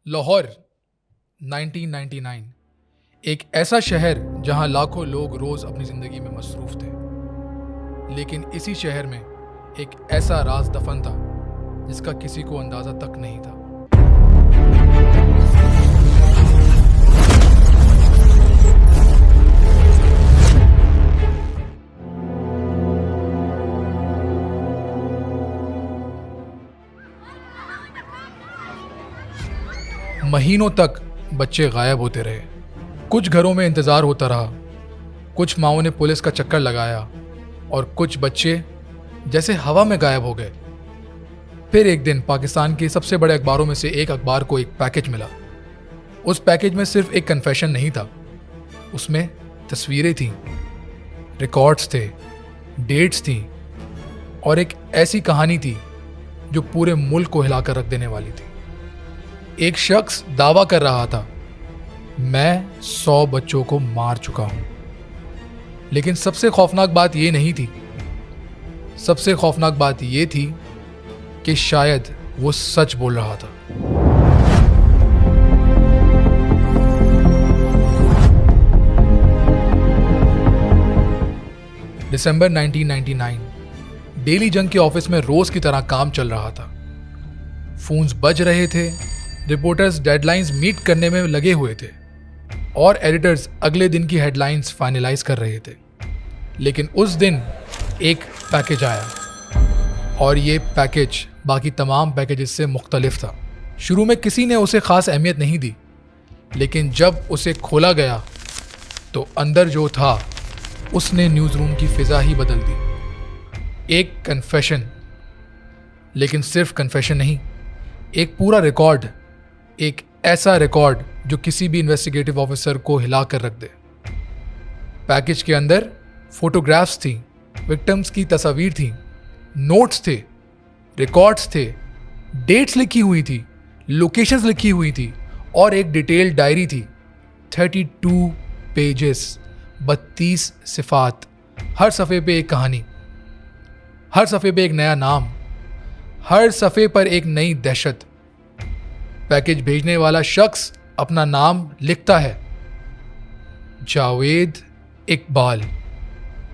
लाहौर 1999 एक ऐसा शहर जहां लाखों लोग रोज अपनी जिंदगी में मसरूफ थे, लेकिन इसी शहर में एक ऐसा राज दफन था जिसका किसी को अंदाजा तक नहीं था। महीनों तक बच्चे गायब होते रहे। कुछ घरों में इंतजार होता रहा, कुछ माओं ने पुलिस का चक्कर लगाया और कुछ बच्चे जैसे हवा में गायब हो गए। फिर एक दिन पाकिस्तान के सबसे बड़े अखबारों में से एक अखबार को एक पैकेज मिला। उस पैकेज में सिर्फ एक कन्फेशन नहीं था, उसमें तस्वीरें थीं, रिकॉर्ड्स थे, डेट्स थीं और एक ऐसी कहानी थी जो पूरे मुल्क को हिलाकर रख देने वाली थी। एक शख्स दावा कर रहा था, मैं 100 बच्चों को मार चुका हूं। लेकिन सबसे खौफनाक बात यह नहीं थी। सबसे खौफनाक बात यह थी कि शायद वो सच बोल रहा था। दिसंबर 1999 डेली जंग के ऑफिस में रोज की तरह काम चल रहा था। फोन्स बज रहे थे, रिपोर्टर्स डेडलाइंस मीट करने में लगे हुए थे और एडिटर्स अगले दिन की हेडलाइंस फाइनलाइज कर रहे थे। लेकिन उस दिन एक पैकेज आया और ये पैकेज बाकी तमाम पैकेजेस से मुख्तलिफ था। शुरू में किसी ने उसे खास अहमियत नहीं दी, लेकिन जब उसे खोला गया तो अंदर जो था उसने न्यूज़ रूम की फिजा ही बदल दी। एक कन्फेशन, लेकिन सिर्फ कन्फेशन नहीं, एक पूरा रिकॉर्ड, एक ऐसा रिकॉर्ड जो किसी भी इन्वेस्टिगेटिव ऑफिसर को हिला कर रख दे। पैकेज के अंदर फोटोग्राफ्स थी, विक्टिम्स की तस्वीर थी, नोट्स थे, रिकॉर्ड्स थे, डेट्स लिखी हुई थी, लोकेशंस लिखी हुई थी और एक डिटेल डायरी थी। 32 पेजेस, 32 सिफात, हर सफ़े पे एक कहानी, हर सफ़े पे एक नया नाम, हर सफ़े पर एक नई दहशत। पैकेज भेजने वाला शख्स अपना नाम लिखता है, जावेद इकबाल,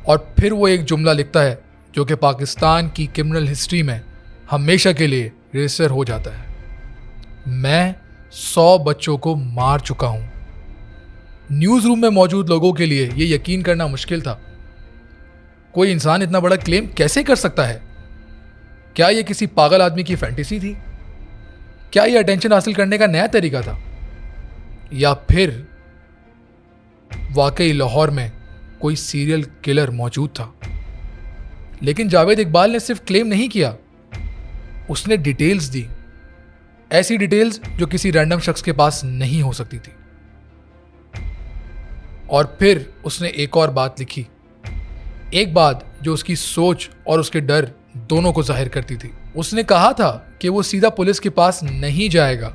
और फिर वो एक जुमला लिखता है जो कि पाकिस्तान की क्रिमिनल हिस्ट्री में हमेशा के लिए रजिस्टर हो जाता है, मैं 100 बच्चों को मार चुका हूं। न्यूज़ रूम में मौजूद लोगों के लिए ये यकीन करना मुश्किल था। कोई इंसान इतना बड़ा क्लेम कैसे कर सकता है? क्या ये किसी पागल आदमी की फैंटेसी थी? क्या ये अटेंशन हासिल करने का नया तरीका था? या फिर वाकई लाहौर में कोई सीरियल किलर मौजूद था? लेकिन जावेद इकबाल ने सिर्फ क्लेम नहीं किया, उसने डिटेल्स दी, ऐसी डिटेल्स जो किसी रैंडम शख्स के पास नहीं हो सकती थी। और फिर उसने एक और बात लिखी, एक बात जो उसकी सोच और उसके डर दोनों को जाहिर करती थी। उसने कहा था कि वो सीधा पुलिस के पास नहीं जाएगा,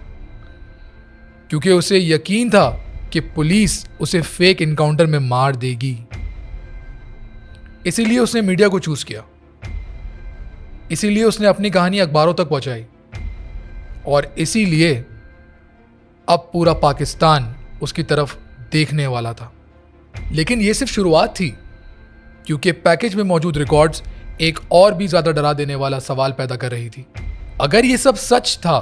क्योंकि उसे यकीन था कि पुलिस उसे फेक इनकाउंटर में मार देगी। इसीलिए उसने मीडिया को चूज किया, इसीलिए उसने अपनी कहानी अखबारों तक पहुंचाई और इसीलिए अब पूरा पाकिस्तान उसकी तरफ देखने वाला था। लेकिन यह सिर्फ शुरुआत थी, क्योंकि पैकेज में मौजूद रिकॉर्ड्स एक और भी ज्यादा डरा देने वाला सवाल पैदा कर रही थी। अगर ये सब सच था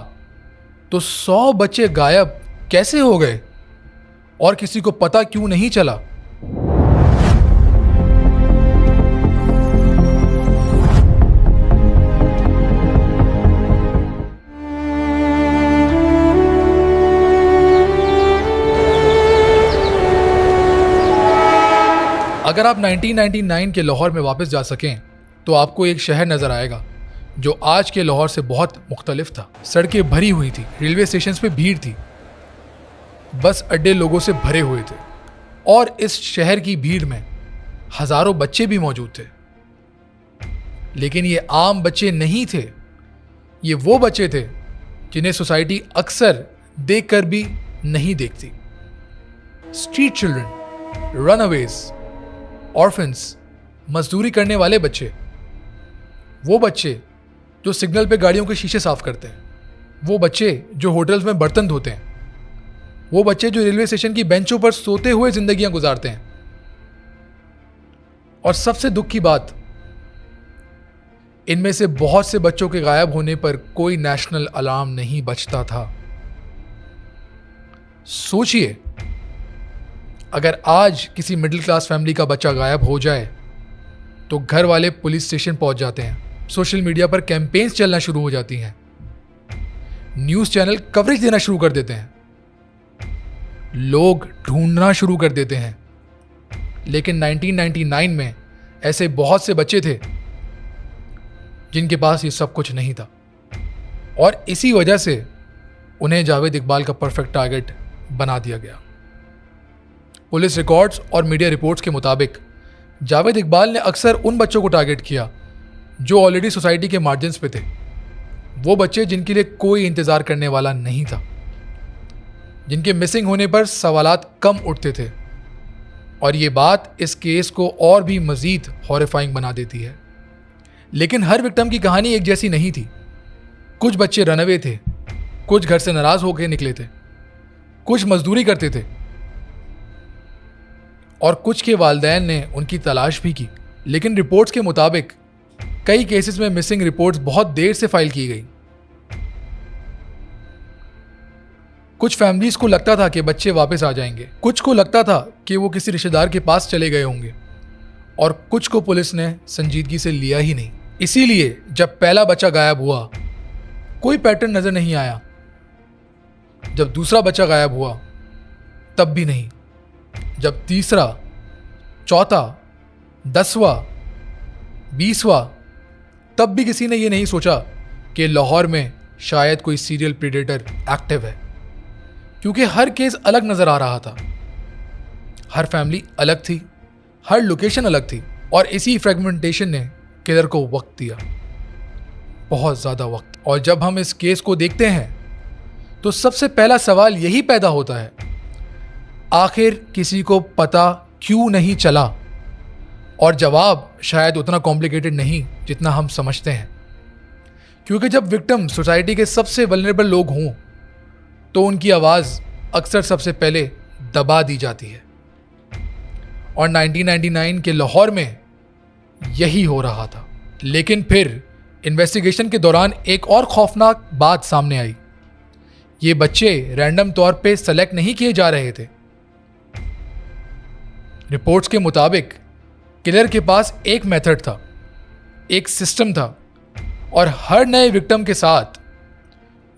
तो 100 बच्चे गायब कैसे हो गए और किसी को पता क्यों नहीं चला? अगर आप 1999 के लाहौर में वापस जा सकें तो आपको एक शहर नजर आएगा जो आज के लाहौर से बहुत मुख्तलिफ था। सड़कें भरी हुई थी, रेलवे स्टेशन पे भीड़ थी, बस अड्डे लोगों से भरे हुए थे और इस शहर की भीड़ में हजारों बच्चे भी मौजूद थे। लेकिन ये आम बच्चे नहीं थे, ये वो बच्चे थे जिन्हें सोसाइटी अक्सर देखकर भी नहीं देखती। स्ट्रीट चिल्ड्रन, रनअवेज, ऑर्फन्स, मजदूरी करने वाले बच्चे, वो बच्चे जो सिग्नल पे गाड़ियों के शीशे साफ करते हैं, वो बच्चे जो होटल्स में बर्तन धोते हैं, वो बच्चे जो रेलवे स्टेशन की बेंचों पर सोते हुए जिंदगियां गुजारते हैं। और सबसे दुख की बात, इनमें से बहुत से बच्चों के गायब होने पर कोई नेशनल अलार्म नहीं बजता था। सोचिए, अगर आज किसी मिडिल क्लास फैमिली का बच्चा गायब हो जाए तो घर वाले पुलिस स्टेशन पहुंच जाते हैं, सोशल मीडिया पर कैंपेन्स चलना शुरू हो जाती हैं, न्यूज़ चैनल कवरेज देना शुरू कर देते हैं, लोग ढूंढना शुरू कर देते हैं। लेकिन 1999 में ऐसे बहुत से बच्चे थे जिनके पास ये सब कुछ नहीं था, और इसी वजह से उन्हें जावेद इकबाल का परफेक्ट टारगेट बना दिया गया। पुलिस रिकॉर्ड्स और मीडिया रिपोर्ट्स के मुताबिक जावेद इकबाल ने अक्सर उन बच्चों को टारगेट किया जो ऑलरेडी सोसाइटी के मार्जिन्स पे थे, वो बच्चे जिनके लिए कोई इंतज़ार करने वाला नहीं था, जिनके मिसिंग होने पर सवालात कम उठते थे। और ये बात इस केस को और भी मज़ीद हॉरिफाइंग बना देती है। लेकिन हर विक्टिम की कहानी एक जैसी नहीं थी। कुछ बच्चे रनअवे थे, कुछ घर से नाराज़ होकर निकले थे, कुछ मजदूरी करते थे, और कुछ के वालिदैन ने उनकी तलाश भी की। लेकिन रिपोर्ट्स के मुताबिक कई केसेस में मिसिंग रिपोर्ट्स बहुत देर से फाइल की गई। कुछ फैमिलीज को लगता था कि बच्चे वापस आ जाएंगे, कुछ को लगता था कि वो किसी रिश्तेदार के पास चले गए होंगे, और कुछ को पुलिस ने संजीदगी से लिया ही नहीं। इसीलिए जब पहला बच्चा गायब हुआ, कोई पैटर्न नजर नहीं आया। जब दूसरा बच्चा गायब हुआ, तब भी नहीं। जब तीसरा, चौथा, 10वां, 20वां, तब भी किसी ने ये नहीं सोचा कि लाहौर में शायद कोई सीरियल प्रेडेटर एक्टिव है, क्योंकि हर केस अलग नजर आ रहा था। हर फैमिली अलग थी, हर लोकेशन अलग थी, और इसी फ्रेगमेंटेशन ने किलर को वक्त दिया, बहुत ज़्यादा वक्त। और जब हम इस केस को देखते हैं तो सबसे पहला सवाल यही पैदा होता है, आखिर किसी को पता क्यों नहीं चला? और जवाब शायद उतना कॉम्प्लिकेटेड नहीं जितना हम समझते हैं, क्योंकि जब विक्टिम सोसाइटी के सबसे वल्नरेबल लोग हों तो उनकी आवाज़ अक्सर सबसे पहले दबा दी जाती है। और 1999 के लाहौर में यही हो रहा था। लेकिन फिर इन्वेस्टिगेशन के दौरान एक और खौफनाक बात सामने आई। ये बच्चे रैंडम तौर पे सेलेक्ट नहीं किए जा रहे थे। रिपोर्ट्स के मुताबिक किलर के पास एक मेथड था, एक सिस्टम था, और हर नए विक्टिम के साथ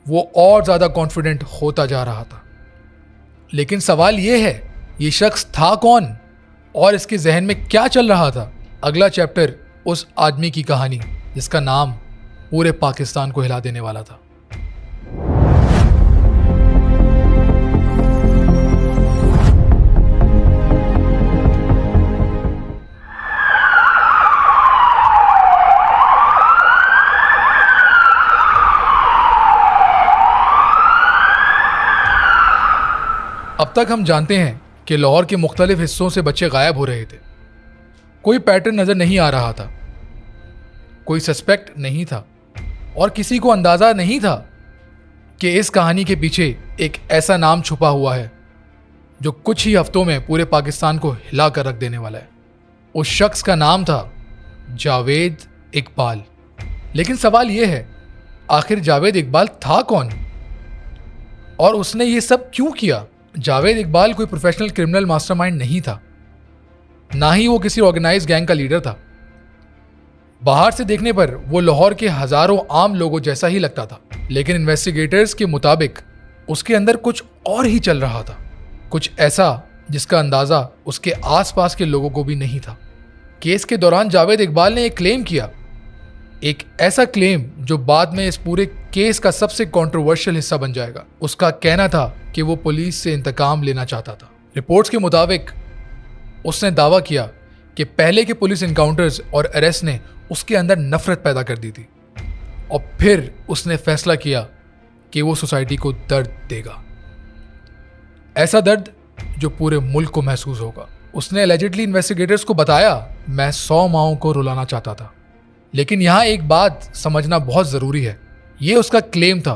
वो और ज़्यादा कॉन्फिडेंट होता जा रहा था। लेकिन सवाल ये है, ये शख्स था कौन और इसके जहन में क्या चल रहा था? अगला चैप्टर उस आदमी की कहानी जिसका नाम पूरे पाकिस्तान को हिला देने वाला था। अब तक हम जानते हैं कि लाहौर के मुख्तलिफ हिस्सों से बच्चे गायब हो रहे थे। कोई पैटर्न नजर नहीं आ रहा था, कोई सस्पेक्ट नहीं था, और किसी को अंदाजा नहीं था कि इस कहानी के पीछे एक ऐसा नाम छुपा हुआ है जो कुछ ही हफ्तों में पूरे पाकिस्तान को हिला कर रख देने वाला है। उस शख्स का नाम था जावेद इकबाल। लेकिन सवाल यह है, आखिर जावेद इकबाल था कौन और उसने ये सब क्यों किया? जावेद इकबाल कोई प्रोफेशनल क्रिमिनल मास्टरमाइंड नहीं था, ना ही वो किसी ऑर्गेनाइज्ड गैंग का लीडर था। बाहर से देखने पर वो लाहौर के हजारों आम लोगों जैसा ही लगता था, लेकिन इन्वेस्टिगेटर्स के मुताबिक उसके अंदर कुछ और ही चल रहा था, कुछ ऐसा जिसका अंदाजा उसके आसपास के लोगों को भी नहीं था। केस के दौरान जावेद इकबाल ने एक क्लेम किया, एक ऐसा क्लेम जो बाद में इस पूरे केस का सबसे कंट्रोवर्शियल हिस्सा बन जाएगा। उसका कहना था कि वो पुलिस से इंतकाम लेना चाहता था। रिपोर्ट्स के मुताबिक उसने दावा किया कि पहले के पुलिस इनकाउंटर्स और अरेस्ट ने उसके अंदर नफरत पैदा कर दी थी, और फिर उसने फैसला किया कि वो सोसाइटी को दर्द देगा, ऐसा दर्द जो पूरे मुल्क को महसूस होगा। उसने एलिजिडली इन्वेस्टिगेटर्स को बताया, मैं 100 माओं को रुलाना चाहता था। लेकिन यहाँ एक बात समझना बहुत ज़रूरी है, ये उसका क्लेम था,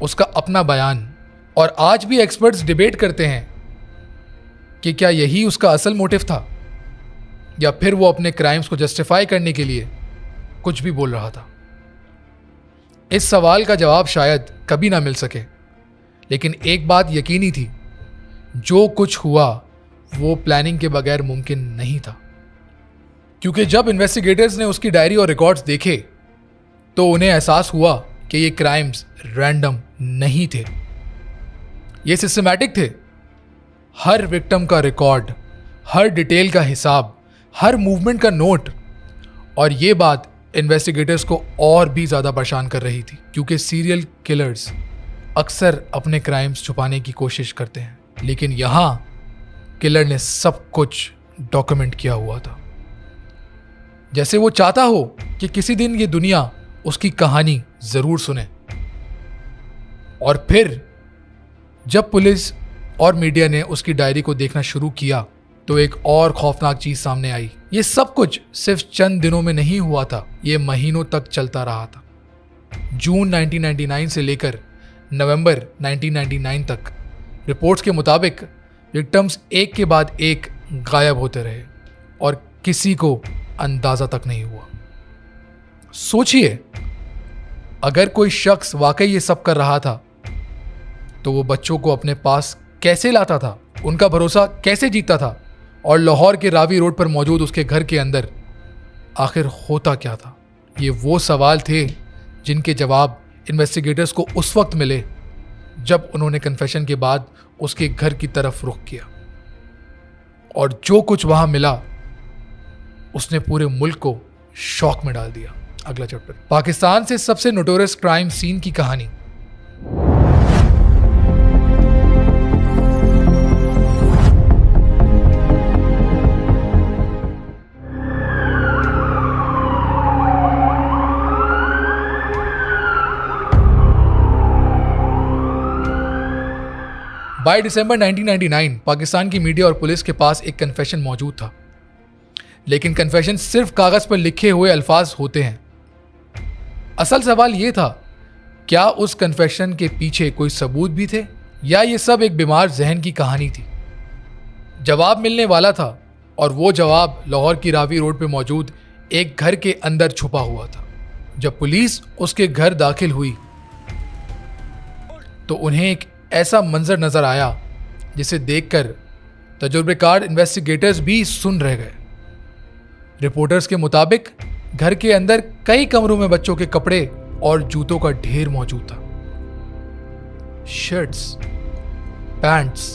उसका अपना बयान, और आज भी एक्सपर्ट्स डिबेट करते हैं कि क्या यही उसका असल मोटिव था या फिर वो अपने क्राइम्स को जस्टिफाई करने के लिए कुछ भी बोल रहा था। इस सवाल का जवाब शायद कभी ना मिल सके, लेकिन एक बात यकीनी थी, जो कुछ हुआ वो प्लानिंग के बगैर मुमकिन नहीं था। क्योंकि जब इन्वेस्टिगेटर्स ने उसकी डायरी और रिकॉर्ड्स देखे तो उन्हें एहसास हुआ कि ये क्राइम्स रैंडम नहीं थे, ये सिस्टमैटिक थे। हर विक्टिम का रिकॉर्ड, हर डिटेल का हिसाब, हर मूवमेंट का नोट। और ये बात इन्वेस्टिगेटर्स को और भी ज़्यादा परेशान कर रही थी, क्योंकि सीरियल किलर्स अक्सर अपने क्राइम्स छुपाने की कोशिश करते हैं, लेकिन यहाँ किलर ने सब कुछ डॉक्यूमेंट किया हुआ था। जैसे वो चाहता हो कि किसी दिन ये दुनिया उसकी कहानी ज़रूर सुने। और फिर जब पुलिस और मीडिया ने उसकी डायरी को देखना शुरू किया तो एक और खौफनाक चीज सामने आई। ये सब कुछ सिर्फ चंद दिनों में नहीं हुआ था, ये महीनों तक चलता रहा था। जून 1999 से लेकर नवंबर 1999 तक रिपोर्ट्स के मुताबिक विक्टिम्स एक के बाद एक गायब होते रहे और किसी को अंदाजा तक नहीं हुआ। सोचिए, अगर कोई शख्स वाकई ये सब कर रहा था तो वो बच्चों को अपने पास कैसे लाता था, उनका भरोसा कैसे जीतता था, और लाहौर के रावी रोड पर मौजूद उसके घर के अंदर आखिर होता क्या था? ये वो सवाल थे जिनके जवाब इन्वेस्टिगेटर्स को उस वक्त मिले जब उन्होंने कन्फेशन के बाद उसके घर की तरफ रुख किया। और जो कुछ वहां मिला उसने पूरे मुल्क को शॉक में डाल दिया। अगला चैप्टर, पाकिस्तान से सबसे नोटोरियस क्राइम सीन की कहानी। बाय दिसंबर 1999 पाकिस्तान की मीडिया और पुलिस के पास एक कन्फेशन मौजूद था, लेकिन कन्फेशन सिर्फ कागज पर लिखे हुए अल्फाज होते हैं। असल सवाल यह था, क्या उस कन्फेशन के पीछे कोई सबूत भी थे या ये सब एक बीमार जहन की कहानी थी? जवाब मिलने वाला था, और वो जवाब लाहौर की रावी रोड पर मौजूद एक घर के अंदर छुपा हुआ था। जब पुलिस उसके घर दाखिल हुई तो उन्हें एक ऐसा मंजर नजर आया जिसे देखकर तजुर्बेकार इन्वेस्टिगेटर्स भी सुन रह गए। रिपोर्टर्स के मुताबिक घर के अंदर कई कमरों में बच्चों के कपड़े और जूतों का ढेर मौजूद था। शर्ट्स, पैंट्स,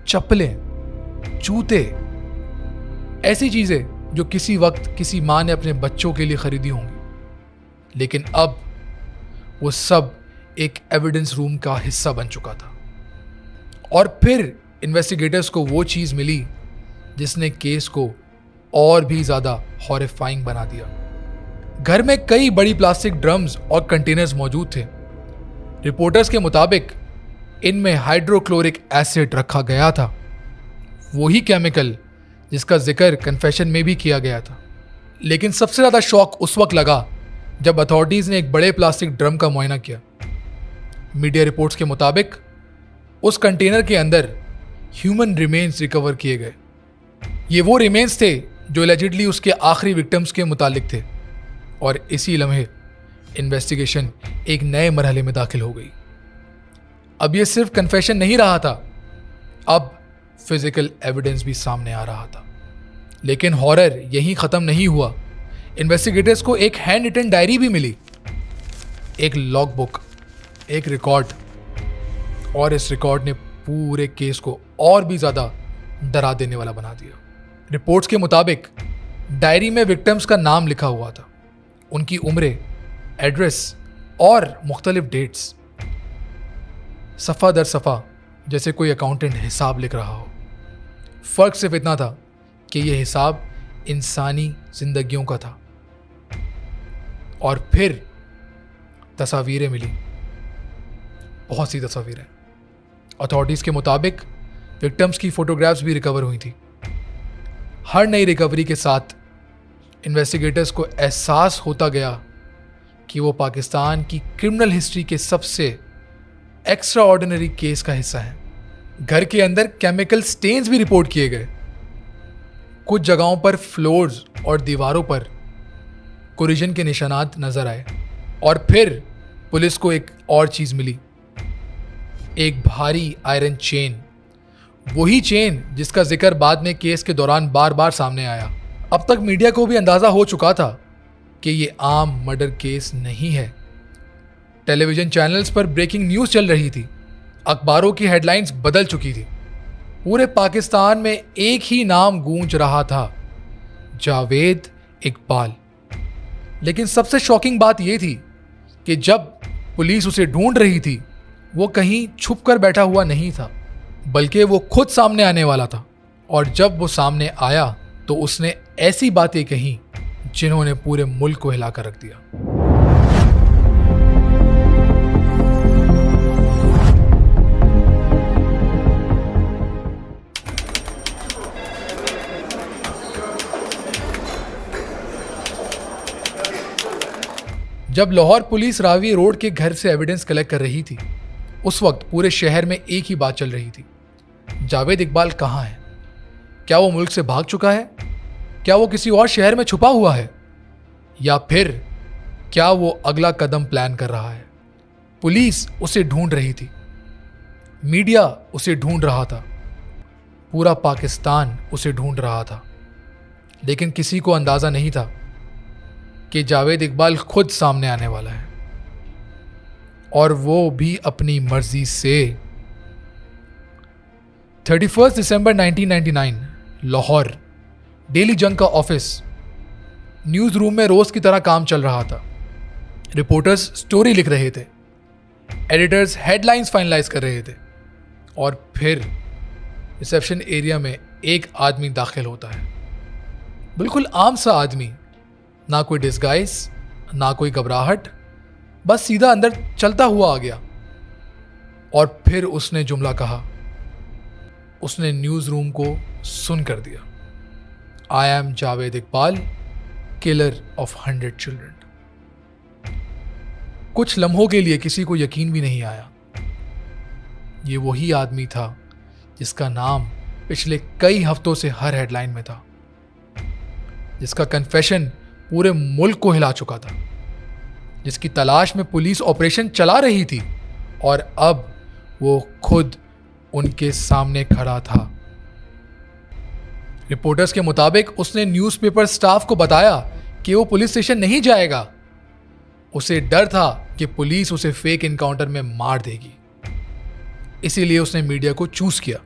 चप्पलें, जूते, ऐसी चीजें जो किसी वक्त किसी मां ने अपने बच्चों के लिए खरीदी होंगी, लेकिन अब वो सब एक एविडेंस रूम का हिस्सा बन चुका था। और फिर इन्वेस्टिगेटर्स को वो चीज मिली जिसने केस को और भी ज्यादा हॉरिफाइंग बना दिया। घर में कई बड़ी प्लास्टिक ड्रम्स और कंटेनर्स मौजूद थे। रिपोर्टर्स के मुताबिक इनमें हाइड्रोक्लोरिक एसिड रखा गया था, वही केमिकल जिसका जिक्र कन्फेशन में भी किया गया था। लेकिन सबसे ज्यादा शौक उस वक्त लगा जब अथॉरिटीज ने एक बड़े प्लास्टिक ड्रम का मुआयना किया। मीडिया रिपोर्ट्स के मुताबिक उस कंटेनर के अंदर ह्यूमन रिमेन्स रिकवर किए गए। ये वो रिमेन्स थे जो एलिजिडली उसके आखिरी विक्टिम्स के मुतालिक थे। और इसी लम्हे इन्वेस्टिगेशन एक नए मरहले में दाखिल हो गई। अब यह सिर्फ कन्फेशन नहीं रहा था, अब फिजिकल एविडेंस भी सामने आ रहा था। लेकिन हॉरर यहीं खत्म नहीं हुआ। इन्वेस्टिगेटर्स को एक हैंड रिटन डायरी भी मिली, एक लॉग बुक, एक रिकॉर्ड, और इस रिकॉर्ड ने पूरे केस को और भी ज्यादा डरा देने वाला बना दिया। रिपोर्ट्स के मुताबिक डायरी में विक्टिम्स का नाम लिखा हुआ था, उनकी उम्रें, एड्रेस और मुख्तलिफ डेट्स, सफ़ा दर सफ़ा, जैसे कोई अकाउंटेंट हिसाब लिख रहा हो। फर्क सिर्फ इतना था कि यह हिसाब इंसानी जिंदगियों का था। और फिर तस्वीरें मिली, बहुत सी तस्वीरें। अथॉरिटीज के मुताबिक विक्टिम्स की फोटोग्राफ्स भी रिकवर हुई थी। हर नई रिकवरी के साथ इन्वेस्टिगेटर्स को एहसास होता गया कि वो पाकिस्तान की क्रिमिनल हिस्ट्री के सबसे एक्स्ट्रा ऑर्डिनरी केस का हिस्सा हैं। घर के अंदर केमिकल स्टेन्स भी रिपोर्ट किए गए। कुछ जगहों पर फ्लोर्स और दीवारों पर कोरिजन के निशानात नजर आए। और फिर पुलिस को एक और चीज मिली, एक भारी आयरन चेन। वही चेन जिसका जिक्र बाद में केस के दौरान बार बार सामने आया। अब तक मीडिया को भी अंदाजा हो चुका था कि ये आम मर्डर केस नहीं है। टेलीविजन चैनल्स पर ब्रेकिंग न्यूज चल रही थी, अखबारों की हेडलाइंस बदल चुकी थी। पूरे पाकिस्तान में एक ही नाम गूंज रहा था, जावेद इकबाल। लेकिन सबसे शॉकिंग बात यह थी कि जब पुलिस उसे ढूंढ रही थी, वो कहीं छुपकर बैठा हुआ नहीं था, बल्कि वो खुद सामने आने वाला था। और जब वो सामने आया तो उसने ऐसी बातें कही जिन्होंने पूरे मुल्क को हिला कर रख दिया। जब लाहौर पुलिस रावी रोड के घर से एविडेंस कलेक्ट कर रही थी, उस वक्त पूरे शहर में एक ही बात चल रही थी, जावेद इकबाल कहाँ है? क्या वो मुल्क से भाग चुका है? क्या वो किसी और शहर में छुपा हुआ है? या फिर क्या वो अगला कदम प्लान कर रहा है? पुलिस उसे ढूंढ रही थी, मीडिया उसे ढूंढ रहा था, पूरा पाकिस्तान उसे ढूंढ रहा था। लेकिन किसी को अंदाजा नहीं था कि जावेद इकबाल खुद सामने आने वाला है, और वो भी अपनी मर्जी से। 31 दिसंबर 1999, लाहौर, डेली जंग का ऑफिस। न्यूज़ रूम में रोज की तरह काम चल रहा था। रिपोर्टर्स स्टोरी लिख रहे थे, एडिटर्स हेडलाइंस फाइनलाइज कर रहे थे। और फिर रिसेप्शन एरिया में एक आदमी दाखिल होता है, बिल्कुल आम सा आदमी, ना कोई डिस्गाइज, ना कोई घबराहट, बस सीधा अंदर चलता हुआ आ गया। और फिर उसने जुमला कहा, उसने न्यूज़ रूम को सुन कर दिया, I am Javed Iqbal, killer of 100 children. कुछ लम्हों के लिए किसी को यकीन भी नहीं आया। ये वही आदमी था जिसका नाम पिछले कई हफ्तों से हर हेडलाइन में था, जिसका कन्फेशन पूरे मुल्क को हिला चुका था, जिसकी तलाश में पुलिस ऑपरेशन चला रही थी, और अब वो खुद उनके सामने खड़ा था। रिपोर्टर्स के मुताबिक उसने न्यूज़पेपर स्टाफ को बताया कि वो पुलिस स्टेशन नहीं जाएगा। उसे डर था कि पुलिस उसे फेक इनकाउंटर में मार देगी, इसीलिए उसने मीडिया को चूज किया।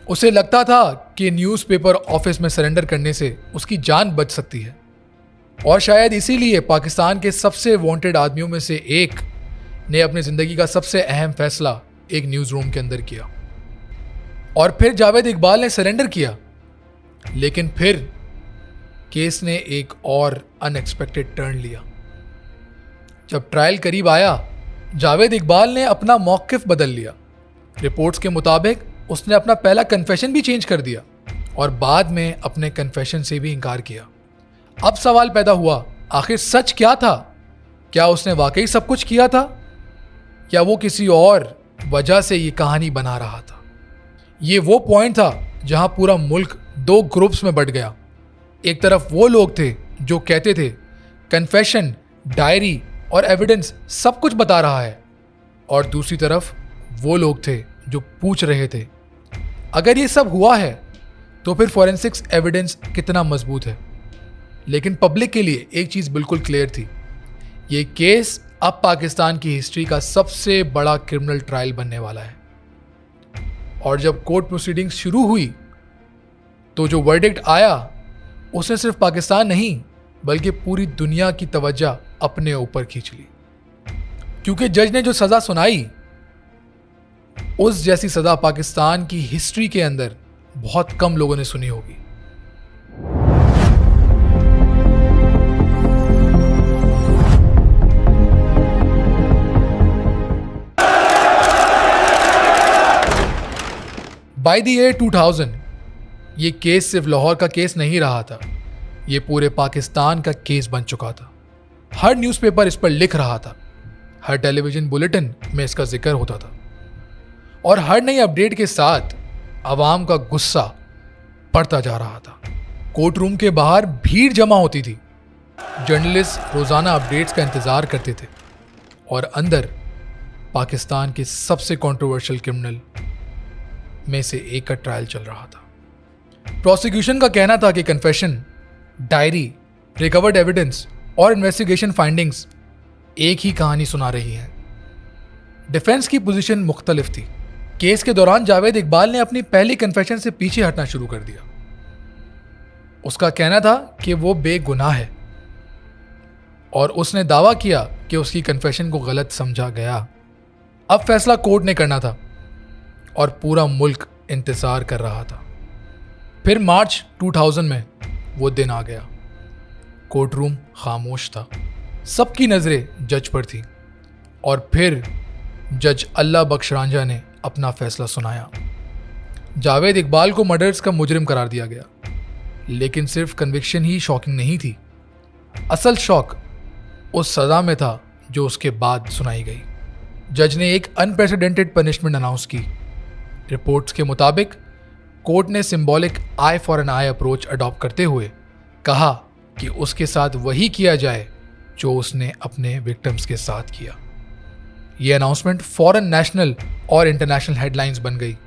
उसे लगता था कि न्यूज़पेपर ऑफिस में सरेंडर करने से उसकी जान बच सकती है, और शायद इसीलिए पाकिस्तान के सबसे वांटेड आदमियों में से एक ने अपनी जिंदगी का सबसे अहम फैसला एक न्यूज़ रूम के अंदर किया। और फिर जावेद इकबाल ने सरेंडर किया। लेकिन फिर केस ने एक और अनएक्सपेक्टेड टर्न लिया। जब ट्रायल करीब आया, जावेद इकबाल ने अपना मौकिफ बदल लिया। रिपोर्ट्स के मुताबिक उसने अपना पहला कन्फेशन भी चेंज कर दिया, और बाद में अपने कन्फेशन से भी इनकार किया। अब सवाल पैदा हुआ, आखिर सच क्या था? क्या उसने वाकई सब कुछ किया था, या वो किसी और वजह से ये कहानी बना रहा था? ये वो पॉइंट था जहां पूरा मुल्क दो ग्रुप्स में बंट गया। एक तरफ वो लोग थे जो कहते थे कन्फेशन, डायरी और एविडेंस सब कुछ बता रहा है, और दूसरी तरफ वो लोग थे जो पूछ रहे थे, अगर ये सब हुआ है तो फिर फॉरेंसिक्स एविडेंस कितना मजबूत है? लेकिन पब्लिक के लिए एक चीज़ बिल्कुल क्लियर थी, ये केस अब पाकिस्तान की हिस्ट्री का सबसे बड़ा क्रिमिनल ट्रायल बनने वाला है। और जब कोर्ट प्रोसीडिंग्स शुरू हुई तो जो वर्डिक्ट आया उसने सिर्फ पाकिस्तान नहीं बल्कि पूरी दुनिया की तवज्जो अपने ऊपर खींच ली, क्योंकि जज ने जो सज़ा सुनाई, उस जैसी सज़ा पाकिस्तान की हिस्ट्री के अंदर बहुत कम लोगों ने सुनी होगी। बाय द ईयर 2000 ये केस सिर्फ लाहौर का केस नहीं रहा था, ये पूरे पाकिस्तान का केस बन चुका था। हर न्यूज़पेपर इस पर लिख रहा था, हर टेलीविजन बुलेटिन में इसका जिक्र होता था और हर नई अपडेट के साथ आवाम का गुस्सा बढ़ता जा रहा था। कोर्ट रूम के बाहर भीड़ जमा होती थी। जर्नलिस्ट रोजाना अपडेट्स का इंतजार करते थे और अंदर पाकिस्तान के सबसे कंट्रोवर्शियल क्रिमिनल में से एक का ट्रायल चल रहा था। प्रोसिक्यूशन का कहना था कि कन्फेशन, डायरी, रिकवर्ड एविडेंस और इन्वेस्टिगेशन फाइंडिंग्स एक ही कहानी सुना रही हैं। डिफेंस की पोजीशन मुख्तलिफ थी। केस के दौरान जावेद इकबाल ने अपनी पहली कन्फेशन से पीछे हटना शुरू कर दिया। उसका कहना था कि वो बेगुनाह है और उसने दावा किया कि उसकी कन्फेशन को गलत समझा गया। अब फैसला कोर्ट ने करना था और पूरा मुल्क इंतजार कर रहा था। फिर मार्च 2000 में वो दिन आ गया। कोर्ट रूम खामोश था। सबकी नजरें जज पर थी और फिर जज अल्लाह बख्श रांझा ने अपना फैसला सुनाया। जावेद इकबाल को मर्डर्स का मुजरिम करार दिया गया, लेकिन सिर्फ कन्विक्शन ही शॉकिंग नहीं थी। असल शॉक उस सजा में था जो उसके बाद सुनाई गई। जज ने एक अनप्रेसिडेंटेड पनिशमेंट अनाउंस की। रिपोर्ट्स के मुताबिक कोर्ट ने symbolic eye for an eye approach adopt करते हुए कहा कि उसके साथ वही किया जाए जो उसने अपने विक्टिम्स के साथ किया। यह अनाउंसमेंट फौरन नेशनल और इंटरनेशनल हेडलाइंस बन गई।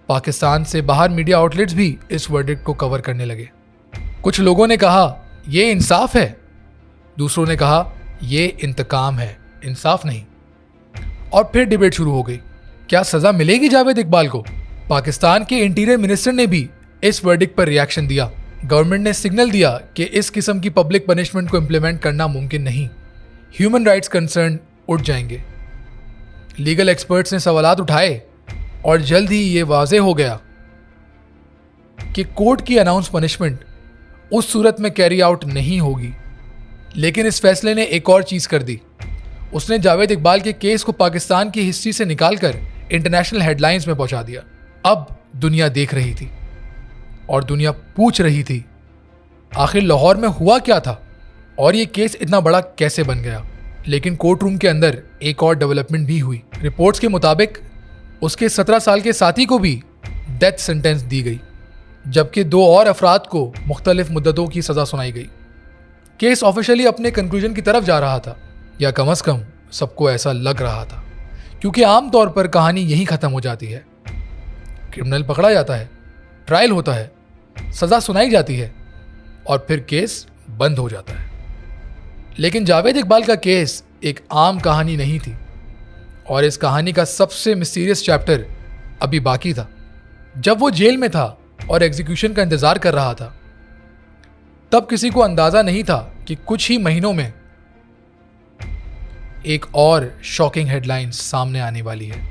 पाकिस्तान से बाहर मीडिया आउटलेट्स भी इस वर्डिक्ट को कवर करने लगे। कुछ लोगों ने कहा यह इंसाफ है, दूसरों ने कहा यह इंतकाम है, इंसाफ नहीं। और फिर डिबेट शुरू हो गई, क्या सजा मिलेगी जावेद इकबाल को? पाकिस्तान के इंटीरियर मिनिस्टर ने भी इस वर्डिक्ट पर रिएक्शन दिया। गवर्नमेंट ने सिग्नल दिया कि इस किस्म की पब्लिक पनिशमेंट को इंप्लीमेंट करना मुमकिन नहीं। ह्यूमन राइट्स कंसर्न उठ जाएंगे। लीगल एक्सपर्ट्स ने सवालात उठाए और जल्द ही ये वाज़े हो गया कि कोर्ट की अनाउंस पनिशमेंट उस सूरत में कैरी आउट नहीं होगी। लेकिन इस फैसले ने एक और चीज़ कर दी। उसने जावेद इकबाल के केस को पाकिस्तान की हिस्ट्री से निकालकर इंटरनेशनल हेडलाइंस में पहुंचा दिया। अब दुनिया देख रही थी और दुनिया पूछ रही थी आखिर लाहौर में हुआ क्या था और ये केस इतना बड़ा कैसे बन गया। लेकिन कोर्ट रूम के अंदर एक और डेवलपमेंट भी हुई। रिपोर्ट्स के मुताबिक उसके 17 साल के साथी को भी डेथ सेंटेंस दी गई, जबकि 2 और अफराद को मुख्तलिफ मुद्दतों की सज़ा सुनाई गई। केस ऑफिशियली अपने कंक्लूजन की तरफ जा रहा था, या कम अज़ कम सबको ऐसा लग रहा था, क्योंकि आमतौर पर कहानी यहीं ख़त्म हो जाती है। क्रिमिनल पकड़ा जाता है, ट्रायल होता है, सज़ा सुनाई जाती है और फिर केस बंद हो जाता है। लेकिन जावेद इकबाल का केस एक आम कहानी नहीं थी और इस कहानी का सबसे मिस्टीरियस चैप्टर अभी बाकी था। जब वो जेल में था और एग्जीक्यूशन का इंतजार कर रहा था, तब किसी को अंदाजा नहीं था कि कुछ ही महीनों में एक और शॉकिंग हेडलाइन सामने आने वाली है।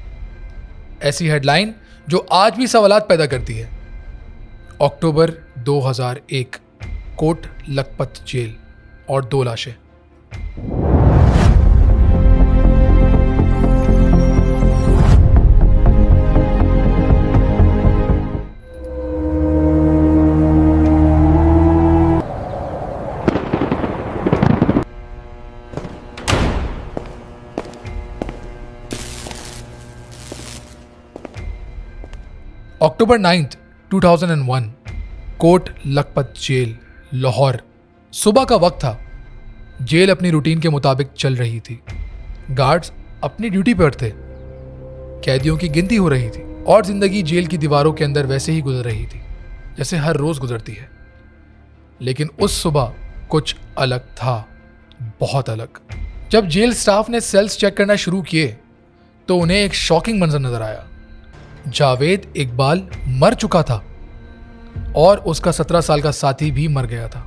ऐसी हेडलाइन जो आज भी सवालात पैदा करती है। अक्टूबर 2001, कोट लखपत जेल और 2 लाशें। अक्टूबर 9, 2001, कोट लखपत जेल, लाहौर। सुबह का वक्त था। जेल अपनी रूटीन के मुताबिक चल रही थी। गार्ड्स अपनी ड्यूटी पर थे। कैदियों की गिनती हो रही थी और जिंदगी जेल की दीवारों के अंदर वैसे ही गुजर रही थी जैसे हर रोज गुजरती है। लेकिन उस सुबह कुछ अलग था, बहुत अलग। जब जेल स्टाफ ने सेल्स चेक करना शुरू किए तो उन्हें एक शॉकिंग मंजर नजर आया। जावेद इकबाल मर चुका था और उसका 17 साल का साथी भी मर गया था।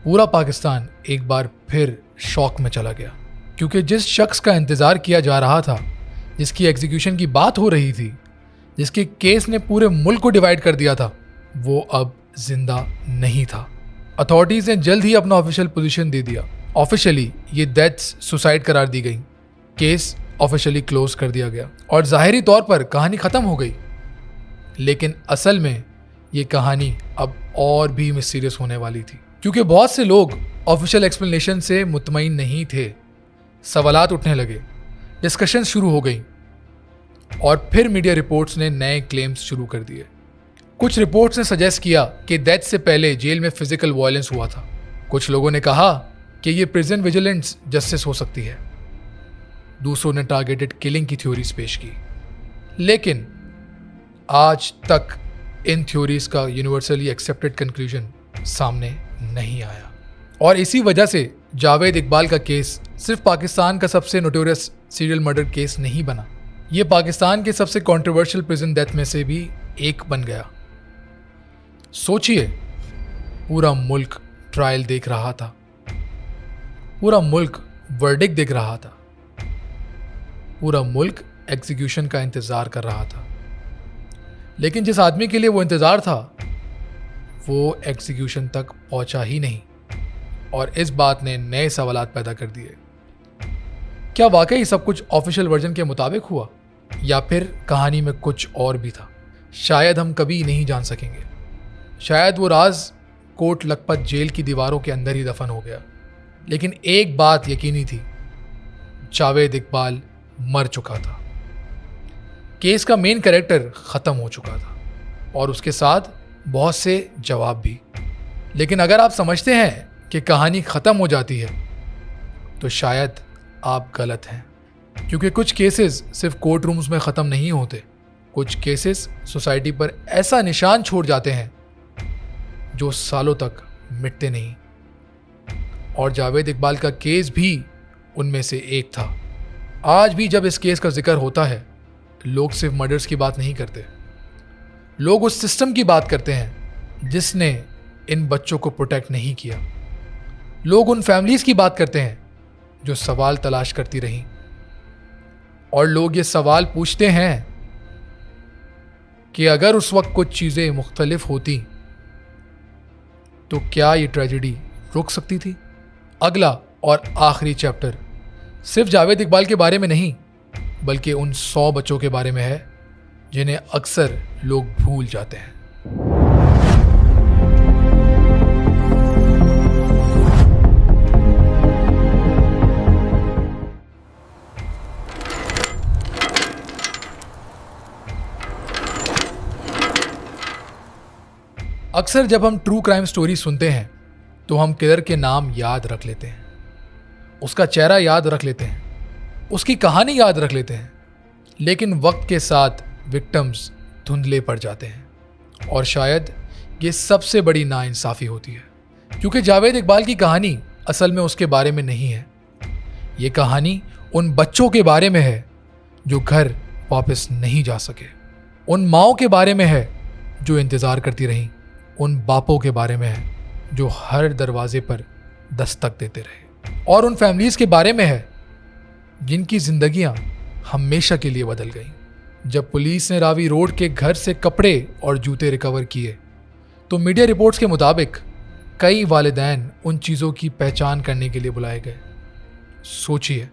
पूरा पाकिस्तान एक बार फिर शॉक में चला गया, क्योंकि जिस शख्स का इंतजार किया जा रहा था, जिसकी एग्जीक्यूशन की बात हो रही थी, जिसके केस ने पूरे मुल्क को डिवाइड कर दिया था, वो अब जिंदा नहीं था। अथॉरिटीज ने जल्द ही अपना ऑफिशियल पोजीशन दे दिया। ऑफिशियली ये डेथ्स सुसाइड करार दी गई, केस ऑफिशियली क्लोज कर दिया गया और जाहिरी तौर पर कहानी खत्म हो गई। लेकिन असल में ये कहानी अब और भी मिस्टीरियस होने वाली थी, क्योंकि बहुत से लोग ऑफिशियल एक्सप्लेनेशन से मुतमईन नहीं थे। सवालात उठने लगे, डिस्कशन शुरू हो गई और फिर मीडिया रिपोर्ट्स ने नए क्लेम्स शुरू कर दिए। कुछ रिपोर्ट्स ने सजेस्ट किया कि डेथ से पहले जेल में फिजिकल वायलेंस हुआ था। कुछ लोगों ने कहा कि ये प्रिजन विजिलेंस जस्टिस हो सकती है। दूसरों ने टारगेटेड किलिंग की थ्योरीज पेश की, लेकिन आज तक इन थ्योरीज का यूनिवर्सली एक्सेप्टेड कंक्लूजन सामने नहीं आया। और इसी वजह से जावेद इकबाल का केस सिर्फ पाकिस्तान का सबसे नोटोरियस सीरियल मर्डर केस नहीं बना, ये पाकिस्तान के सबसे कंट्रोवर्शियल प्रिजन डेथ में से भी एक बन गया। सोचिए, पूरा मुल्क ट्रायल देख रहा था, पूरा मुल्क वर्डिक्ट देख रहा था, पूरा मुल्क एग्जीक्यूशन का इंतजार कर रहा था, लेकिन जिस आदमी के लिए वो इंतजार था वो एग्जीक्यूशन तक पहुंचा ही नहीं। और इस बात ने नए सवालात पैदा कर दिए। क्या वाकई सब कुछ ऑफिशियल वर्जन के मुताबिक हुआ, या फिर कहानी में कुछ और भी था? शायद हम कभी नहीं जान सकेंगे। शायद वो राज कोट लखपत जेल की दीवारों के अंदर ही दफन हो गया। लेकिन एक बात यकीनी थी, जावेद इकबाल मर चुका था। केस का मेन कैरेक्टर खत्म हो चुका था और उसके साथ बहुत से जवाब भी। लेकिन अगर आप समझते हैं कि कहानी खत्म हो जाती है तो शायद आप गलत हैं, क्योंकि कुछ केसेस सिर्फ कोर्ट रूम्स में ख़त्म नहीं होते। कुछ केसेस सोसाइटी पर ऐसा निशान छोड़ जाते हैं जो सालों तक मिटते नहीं। और जावेद इकबाल का केस भी उनमें से एक था। आज भी जब इस केस का जिक्र होता है, लोग सिर्फ मर्डर्स की बात नहीं करते, लोग उस सिस्टम की बात करते हैं जिसने इन बच्चों को प्रोटेक्ट नहीं किया। लोग उन फैमिलीज की बात करते हैं जो सवाल तलाश करती रहीं। और लोग ये सवाल पूछते हैं कि अगर उस वक्त कुछ चीज़ें मुख्तलिफ होती तो क्या ये ट्रेजेडी रुक सकती थी? अगला और आखिरी चैप्टर सिर्फ जावेद इकबाल के बारे में नहीं, बल्कि उन 100 बच्चों के बारे में है जिन्हें अक्सर लोग भूल जाते हैं। अक्सर जब हम ट्रू क्राइम स्टोरी सुनते हैं तो हम किलर के नाम याद रख लेते हैं, उसका चेहरा याद रख लेते हैं, उसकी कहानी याद रख लेते हैं, लेकिन वक्त के साथ विक्टिम्स धुंधले पड़ जाते हैं। और शायद ये सबसे बड़ी नाइंसाफ़ी होती है, क्योंकि जावेद इकबाल की कहानी असल में उसके बारे में नहीं है। ये कहानी उन बच्चों के बारे में है जो घर वापस नहीं जा सके, उन माँओं के बारे में है जो इंतज़ार करती रहीं, उन बापों के बारे में है जो हर दरवाजे पर दस्तक देते रहे, और उन फैमिलीज़ के बारे में है जिनकी जिंदगियां हमेशा के लिए बदल गईं। जब पुलिस ने रावी रोड के घर से कपड़े और जूते रिकवर किए तो मीडिया रिपोर्ट्स के मुताबिक कई वालिदैन उन चीज़ों की पहचान करने के लिए बुलाए गए। सोचिए,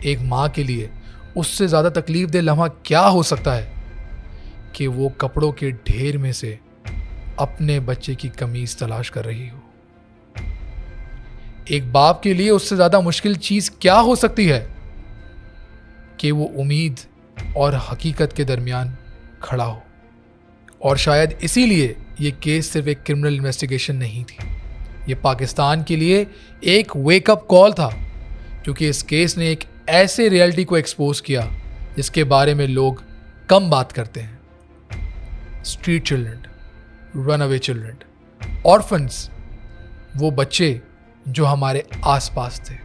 एक माँ के लिए उससे ज़्यादा तकलीफदेह लम्हा क्या हो सकता है कि वो कपड़ों के ढेर में से अपने बच्चे की कमीज तलाश कर रही हो। एक बाप के लिए उससे ज़्यादा मुश्किल चीज़ क्या हो सकती है कि वो उम्मीद और हकीकत के दरमियान खड़ा हो। और शायद इसीलिए ये केस सिर्फ एक क्रिमिनल इन्वेस्टिगेशन नहीं थी, ये पाकिस्तान के लिए एक वेकअप कॉल था, क्योंकि इस केस ने एक ऐसे रियलिटी को एक्सपोज किया जिसके बारे में लोग कम बात करते हैं। Street children, run away children, orphans, वो बच्चे जो हमारे आसपास थे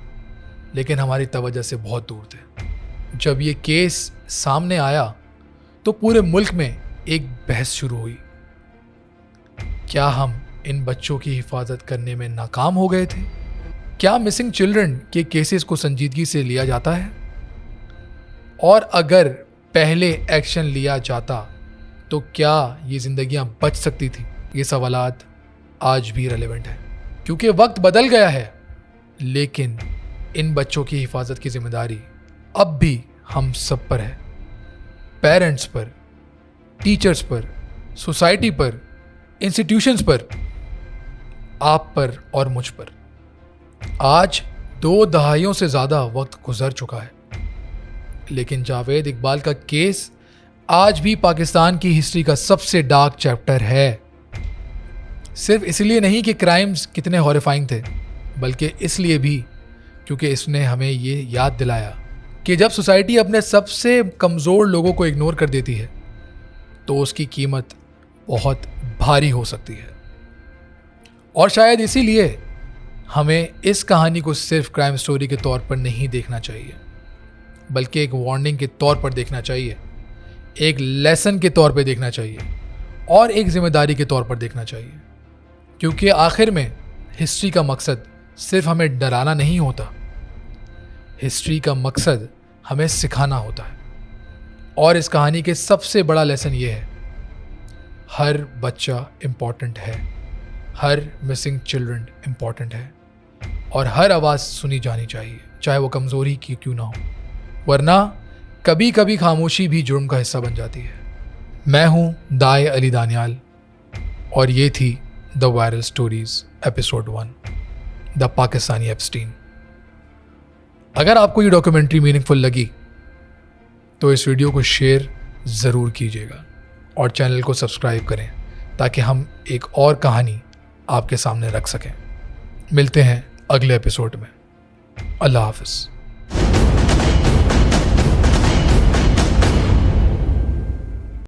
लेकिन हमारी तवज्जो से बहुत दूर थे। जब ये केस सामने आया तो पूरे मुल्क में एक बहस शुरू हुई। क्या हम इन बच्चों की हिफाजत करने में नाकाम हो गए थे? क्या मिसिंग चिल्ड्रन के केसेस को संजीदगी से लिया जाता है? और अगर पहले एक्शन लिया जाता तो क्या ये जिंदगियां बच सकती थी? ये सवालात आज भी रेलेवेंट है, क्योंकि वक्त बदल गया है, लेकिन इन बच्चों की हिफाजत की जिम्मेदारी अब भी हम सब पर है। पेरेंट्स पर, टीचर्स पर, सोसाइटी पर, इंस्टीट्यूशंस पर, आप पर और मुझ पर। आज 2 दहाइयों से ज़्यादा वक्त गुजर चुका है, लेकिन जावेद इकबाल का केस आज भी पाकिस्तान की हिस्ट्री का सबसे डार्क चैप्टर है। सिर्फ इसलिए नहीं कि क्राइम्स कितने हॉरिफाइंग थे, बल्कि इसलिए भी क्योंकि इसने हमें ये याद दिलाया कि जब सोसाइटी अपने सबसे कमज़ोर लोगों को इग्नोर कर देती है तो उसकी कीमत बहुत भारी हो सकती है। और शायद इसीलिए हमें इस कहानी को सिर्फ क्राइम स्टोरी के तौर पर नहीं देखना चाहिए, बल्कि एक वार्निंग के तौर पर देखना चाहिए, एक लेसन के तौर पर देखना चाहिए और एक जिम्मेदारी के तौर पर देखना चाहिए। क्योंकि आखिर में हिस्ट्री का मकसद सिर्फ हमें डराना नहीं होता, हिस्ट्री का मकसद हमें सिखाना होता है। और इस कहानी के सबसे बड़ा लेसन ये है, हर बच्चा इम्पॉर्टेंट है, हर मिसिंग चिल्ड्रन इम्पॉर्टेंट है और हर आवाज़ सुनी जानी चाहिए, चाहे वो कमज़ोरी की क्यों ना हो, वरना कभी कभी खामोशी भी जुर्म का हिस्सा बन जाती है। मैं हूँ दाए अली दानियाल और ये थी the viral stories episode 1, the Pakistani Epstein. अगर आपको ये डॉक्यूमेंट्री मीनिंगफुल लगी तो इस वीडियो को शेयर ज़रूर कीजिएगा और चैनल को सब्सक्राइब करें ताकि हम एक और कहानी आपके सामने रख सकें। मिलते हैं अगले एपिसोड में। अल्लाह हाफ़िज़।